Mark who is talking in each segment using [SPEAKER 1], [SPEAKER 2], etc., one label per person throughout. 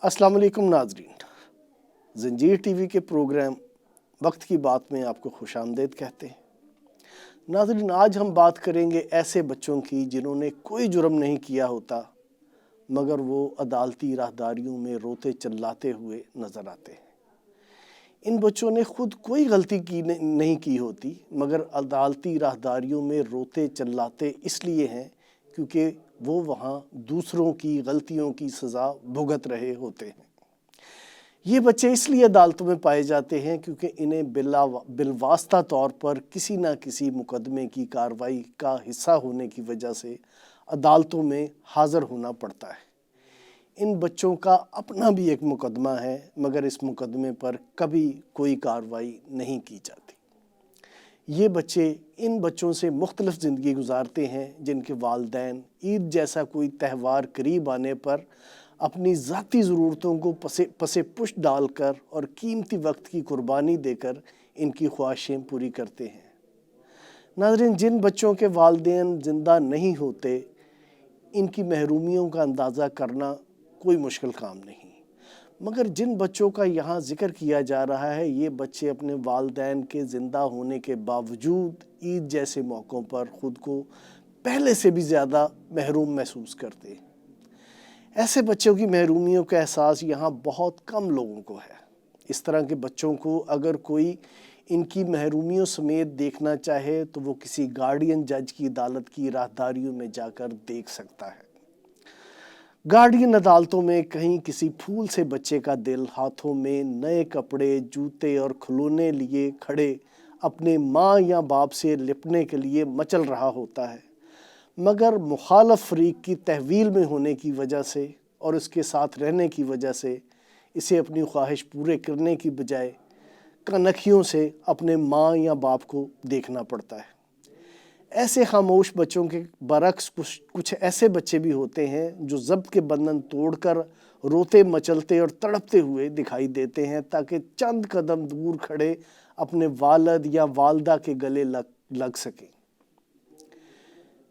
[SPEAKER 1] अस्सलाम वालेकुम नाजरीन, जंजीर टीवी के प्रोग्राम वक्त की बात में आपको खुशामदीद कहते हैं। नाजरीन, आज हम बात करेंगे ऐसे बच्चों की जिन्होंने कोई जुर्म नहीं किया होता मगर वो अदालती राहदारियों में रोते चिल्लाते हुए नज़र आते हैं। इन बच्चों ने खुद कोई गलती नहीं की होती मगर अदालती राहदारियों में रोते चिल्लाते इसलिए हैं क्योंकि वो वहाँ दूसरों की गलतियों की सज़ा भुगत रहे होते हैं। ये बच्चे इसलिए अदालतों में पाए जाते हैं क्योंकि इन्हें बिलवास्ता तौर पर किसी न किसी मुकदमे की कार्रवाई का हिस्सा होने की वजह से अदालतों में हाज़िर होना पड़ता है। इन बच्चों का अपना भी एक मुकदमा है मगर इस मुकदमे पर कभी कोई कार्रवाई नहीं की जाती। ये बच्चे इन बच्चों से मुख्तलिफ ज़िंदगी गुजारते हैं जिनके वालिदैन ईद जैसा कोई त्यौहार करीब आने पर अपनी ज़ाती ज़रूरतों को पसे पुश डालकर और कीमती वक्त की कुर्बानी देकर इनकी ख्वाहिशें पूरी करते हैं। नाज़रीन, जिन बच्चों के वालिदैन ज़िंदा नहीं होते इनकी महरूमियों का अंदाज़ा करना कोई मुश्किल काम नहीं, मगर जिन बच्चों का यहाँ ज़िक्र किया जा रहा है ये बच्चे अपने वालिदैन के ज़िंदा होने के बावजूद ईद जैसे मौक़ों पर ख़ुद को पहले से भी ज़्यादा महरूम महसूस करते हैं। ऐसे बच्चों की महरूमियों का एहसास यहाँ बहुत कम लोगों को है। इस तरह के बच्चों को अगर कोई इनकी महरूमियों समेत देखना चाहे तो वो किसी गार्डियन जज की अदालत की राहदारियों में जाकर देख सकता है। गार्डियन अदालतों में कहीं किसी फूल से बच्चे का दिल हाथों में नए कपड़े, जूते और खिलौने लिए खड़े अपने माँ या बाप से लिपटने के लिए मचल रहा होता है, मगर मुखालफ फरीक की तहवील में होने की वजह से और उसके साथ रहने की वजह से इसे अपनी ख्वाहिश पूरे करने की बजाय कनखियों से अपने माँ या बाप को देखना पड़ता है। ऐसे खामोश बच्चों के बरक्स कुछ ऐसे बच्चे भी होते हैं जो ज़ब्त के बंधन तोड़कर रोते मचलते और तड़पते हुए दिखाई देते हैं ताकि चंद कदम दूर खड़े अपने वालिद या वालदा के गले लग सकें।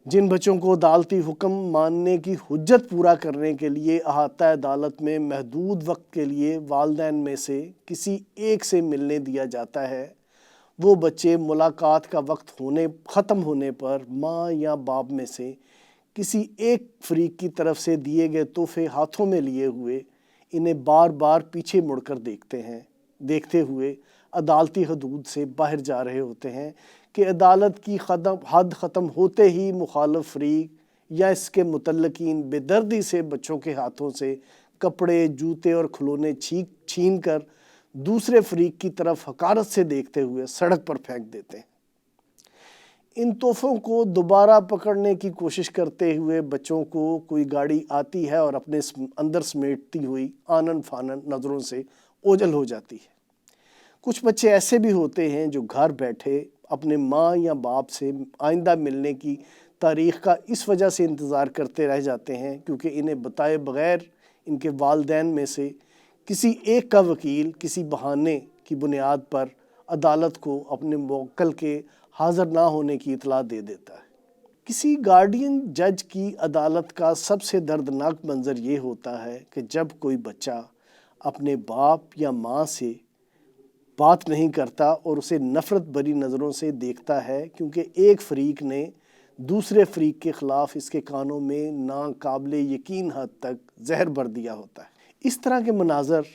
[SPEAKER 1] जिन बच्चों को अदालती हुक्म मानने की हुज्जत पूरा करने के लिए अहाता अदालत में महदूद वक्त के लिए वालिदैन में से किसी एक से मिलने दिया जाता है, वो बच्चे मुलाकात का वक्त ख़त्म होने पर माँ या बाप में से किसी एक फरीक की तरफ से दिए गए तोहफे हाथों में लिए हुए इन्हें बार बार पीछे मुड़कर देखते हुए अदालती हदूद से बाहर जा रहे होते हैं कि अदालत की हद ख़त्म होते ही मुखालिफ फरीक या इसके मुतल्लिकीन बेदर्दी से बच्चों के हाथों से कपड़े, जूते और खिलौने छीन कर दूसरे फरीक की तरफ हकारत से देखते हुए सड़क पर फेंक देते हैं। इन तोहफों को दोबारा पकड़ने की कोशिश करते हुए बच्चों को कोई गाड़ी आती है और अपने अंदर समेटती हुई आनन फानन नज़रों से ओझल हो जाती है। कुछ बच्चे ऐसे भी होते हैं जो घर बैठे अपने माँ या बाप से आइंदा मिलने की तारीख़ का इस वजह से इंतज़ार करते रह जाते हैं क्योंकि इन्हें बताए बग़ैर इनके वालिदैन में से किसी एक का वकील किसी बहाने की बुनियाद पर अदालत को अपने मुवक्किल के हाज़िर ना होने की इतला दे देता है। किसी गार्डियन जज की अदालत का सबसे दर्दनाक मंज़र ये होता है कि जब कोई बच्चा अपने बाप या माँ से बात नहीं करता और उसे नफ़रत भरी नज़रों से देखता है क्योंकि एक फ़रीक ने दूसरे फ़रीक के ख़िलाफ़ इसके कानों में नाकाबिले यकीन हद तक जहर भर दिया होता है। इस तरह के मनाज़र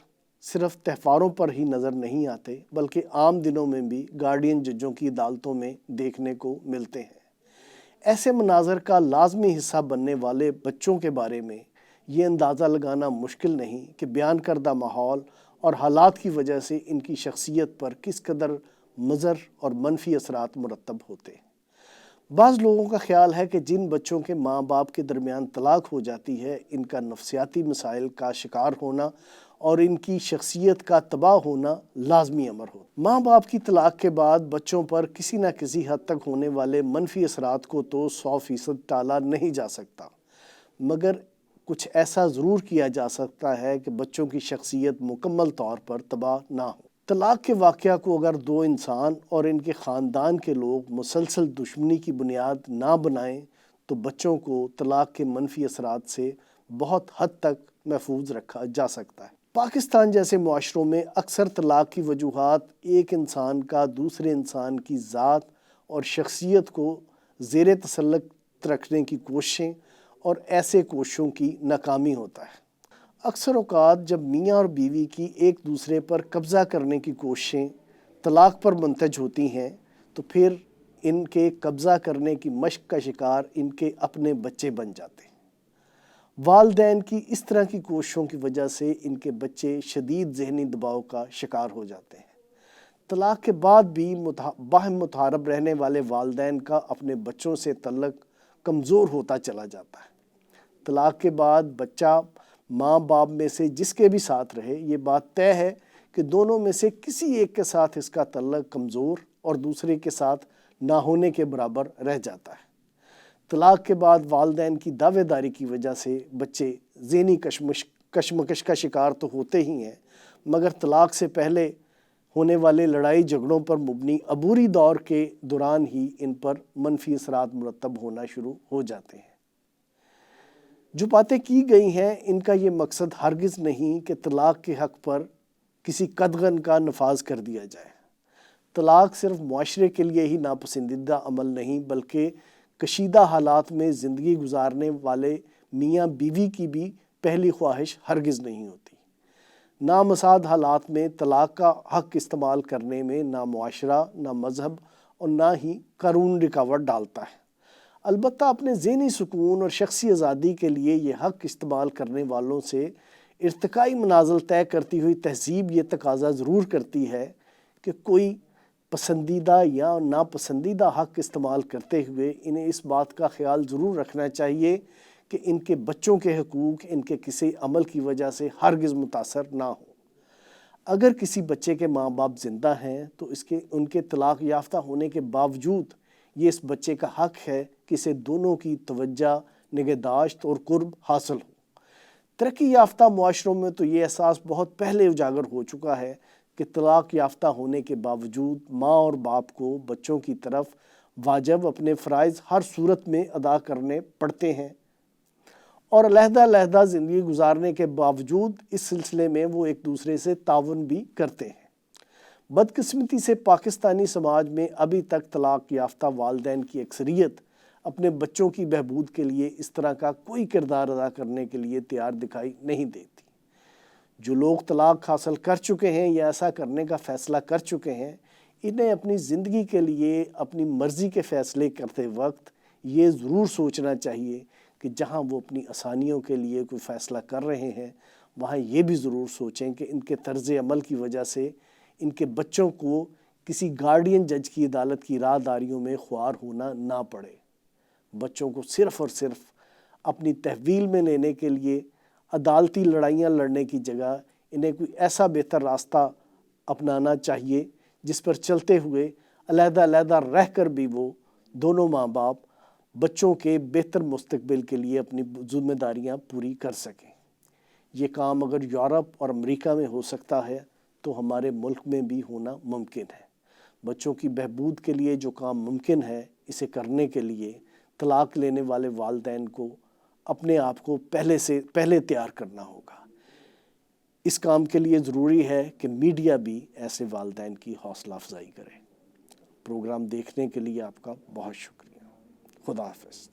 [SPEAKER 1] सिर्फ़ त्यौहारों पर ही नज़र नहीं आते बल्कि आम दिनों में भी गार्डियन जजों की अदालतों में देखने को मिलते हैं। ऐसे मनाज़र का लाजमी हिस्सा बनने वाले बच्चों के बारे में ये अंदाज़ा लगाना मुश्किल नहीं कि बयान करदा माहौल और हालात की वजह से इनकी शख्सियत पर किस कदर मुज़र और मनफी असरात मुरतब होते हैं। बाज़ लोगों का ख्याल है कि जिन बच्चों के माँ बाप के दरमियान तलाक हो जाती है इनका नफसियाती मसाइल का शिकार होना और इनकी शख्सियत का तबाह होना लाजमी अमर हो। माँ बाप की तलाक के बाद बच्चों पर किसी न किसी हद तक होने वाले मनफी असरात को तो 100% टाला नहीं जा सकता, मगर कुछ ऐसा ज़रूर किया जा सकता है कि बच्चों की शख्सियत मुकम्मल तौर पर तबाह ना हो। तलाक के वाक़या को अगर दो इंसान और इनके ख़ानदान के लोग मुसलसल दुश्मनी की बुनियाद ना बनाएं तो बच्चों को तलाक के मनफी असरात से बहुत हद तक محفوظ رکھا جا سکتا ہے۔ پاکستان جیسے معاشروں میں اکثر طلاق کی وجوہات ایک انسان کا دوسرے انسان کی ذات اور شخصیت کو زیر تسلط رکھنے کی کوششیں اور ایسے کوششوں کی ناکامی ہوتا ہے۔ اکثر اوقات جب میاں اور بیوی کی ایک دوسرے پر قبضہ کرنے کی کوششیں طلاق پر منتج ہوتی ہیں تو پھر ان کے قبضہ کرنے کی مشق کا شکار ان کے اپنے بچے بن جاتے ہیں۔ والدین کی اس طرح کی کوششوں کی وجہ سے ان کے بچے شدید ذہنی دباؤ کا شکار ہو جاتے ہیں۔ طلاق کے بعد بھی باہم متحارب رہنے والے والدین کا اپنے بچوں سے تعلق کمزور ہوتا چلا جاتا ہے۔ طلاق کے بعد بچہ ماں باپ میں سے جس کے بھی ساتھ رہے، یہ بات طے ہے کہ دونوں میں سے کسی ایک کے ساتھ اس کا تعلق کمزور اور دوسرے کے ساتھ نہ ہونے کے برابر رہ جاتا ہے۔ طلاق کے بعد والدین کی دعوے داری کی وجہ سے بچے ذہنی کشمکش کا شکار تو ہوتے ہی ہیں، مگر طلاق سے پہلے ہونے والے لڑائی جھگڑوں پر مبنی عبوری دور کے دوران ہی ان پر منفی اثرات مرتب ہونا شروع ہو جاتے ہیں۔ جو باتیں کی گئی ہیں ان کا یہ مقصد ہرگز نہیں کہ طلاق کے حق پر کسی قدغن کا نفاذ کر دیا جائے۔ طلاق صرف معاشرے کے لیے ہی ناپسندیدہ عمل نہیں بلکہ کشیدہ حالات میں زندگی گزارنے والے میاں بیوی کی بھی پہلی خواہش ہرگز نہیں ہوتی۔ نامساعد حالات میں طلاق کا حق استعمال کرنے میں نہ معاشرہ، نہ مذہب اور نہ ہی قانون رکاوٹ ڈالتا ہے۔ البتہ اپنے ذہنی سکون اور شخصی آزادی کے لیے یہ حق استعمال کرنے والوں سے ارتقائی منازل طے کرتی ہوئی تہذیب یہ تقاضا ضرور کرتی ہے کہ کوئی پسندیدہ یا ناپسندیدہ حق استعمال کرتے ہوئے انہیں اس بات کا خیال ضرور رکھنا چاہیے کہ ان کے بچوں کے حقوق ان کے کسی عمل کی وجہ سے ہرگز متاثر نہ ہوں۔ اگر کسی بچے کے ماں باپ زندہ ہیں تو ان کے طلاق یافتہ ہونے کے باوجود یہ اس بچے کا حق ہے کہ اسے دونوں کی توجہ، نگہداشت اور قرب حاصل ہو۔ ترقی یافتہ معاشروں میں تو یہ احساس بہت پہلے اجاگر ہو چکا ہے کہ طلاق یافتہ ہونے کے باوجود ماں اور باپ کو بچوں کی طرف واجب اپنے فرائض ہر صورت میں ادا کرنے پڑتے ہیں، اور علیحدہ علیحدہ زندگی گزارنے کے باوجود اس سلسلے میں وہ ایک دوسرے سے تعاون بھی کرتے ہیں۔ بدقسمتی سے پاکستانی سماج میں ابھی تک طلاق یافتہ والدین کی اکثریت اپنے بچوں کی بہبود کے لیے اس طرح کا کوئی کردار ادا کرنے کے لیے تیار دکھائی نہیں دیتی۔ جو لوگ طلاق حاصل کر چکے ہیں یا ایسا کرنے کا فیصلہ کر چکے ہیں، انہیں اپنی زندگی کے لیے اپنی مرضی کے فیصلے کرتے وقت یہ ضرور سوچنا چاہیے کہ جہاں وہ اپنی آسانیوں کے لیے کوئی فیصلہ کر رہے ہیں وہاں یہ بھی ضرور سوچیں کہ ان کے طرز عمل کی وجہ سے ان کے بچوں کو کسی گارڈین جج کی عدالت کی راہداریوں میں خوار ہونا نہ پڑے۔ بچوں کو صرف اور صرف اپنی تحویل میں لینے کے لیے عدالتی لڑائیاں لڑنے کی جگہ انہیں کوئی ایسا بہتر راستہ اپنانا چاہیے جس پر چلتے ہوئے علیحدہ علیحدہ رہ کر بھی وہ دونوں ماں باپ بچوں کے بہتر مستقبل کے لیے اپنی ذمہ داریاں پوری کر سکیں۔ یہ کام اگر یورپ اور امریکہ میں ہو سکتا ہے تو ہمارے ملک میں بھی ہونا ممکن ہے۔ بچوں کی بہبود کے لیے جو کام ممکن ہے، اسے کرنے کے لیے طلاق لینے والے والدین کو اپنے آپ کو پہلے تیار کرنا ہوگا۔ اس کام کے لیے ضروری ہے کہ میڈیا بھی ایسے والدین کی حوصلہ افزائی کرے۔ پروگرام دیکھنے کے لیے آپ کا بہت شکریہ۔ خدا حافظ۔